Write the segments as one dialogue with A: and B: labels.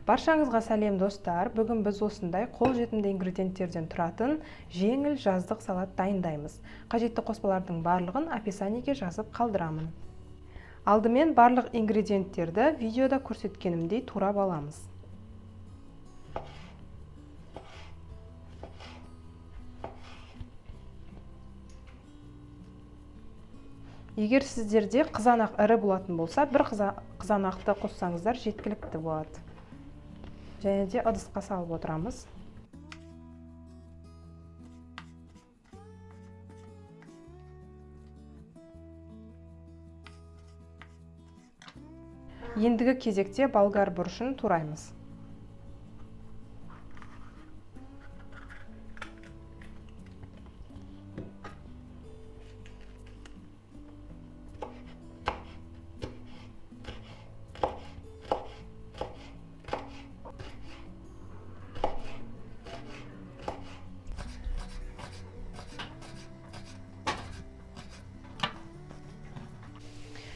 A: Баршаңызға сәлем достар. Бүгін біз осындай қолжетімді ингредиенттерден тұратын жеңіл жаздық салат дайындаймыз. Қажетті қоспалардың барлығын описаниеге жазып қалдырамын. Алдымен барлық ингредиенттерді видеода көрсеткенімдей турап аламыз. Егер сіздерде қызанақ ірі болатын болса, бір қызанақты қоссаңыздар жеткілікті болады. Және де ыдысқа салып отырамыз. Ендігі кезекте болгар бұрышын тураймыз.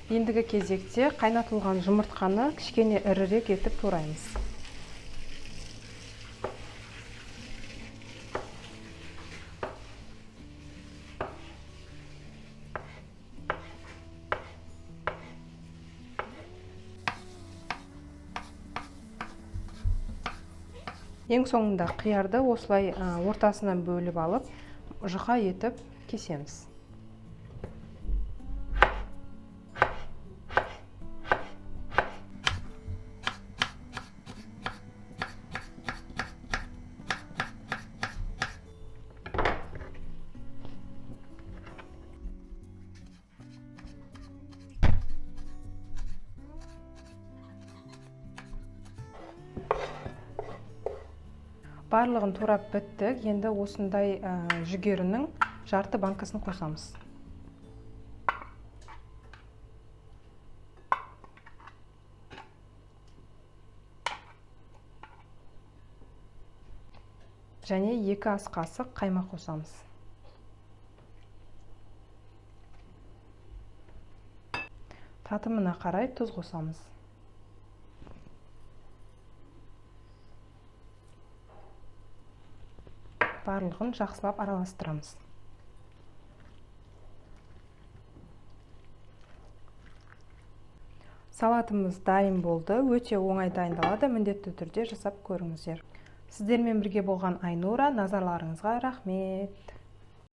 A: Ендігі кезекте қайнатылған жұмыртқаны кішкене ірірек етіп тураймыз. Ең соңында қиярды осылай ортасынан бөліп алып, жұқа етіп кесеміз. Барлығын турап біттік. Енді осындай жүгерінің жарты банкасын қосамыз. Және 2 ас қасық қаймақ қосамыз. Татымына қарай тұз қосамыз. Барлығын жақсылап араластырамыз. Салатымыз дайын болды. Өте оңай дайындалады. Міндетті түрде жасап көріңіздер. Сіздермен бірге болған Айнура. Назарларыңызға рахмет.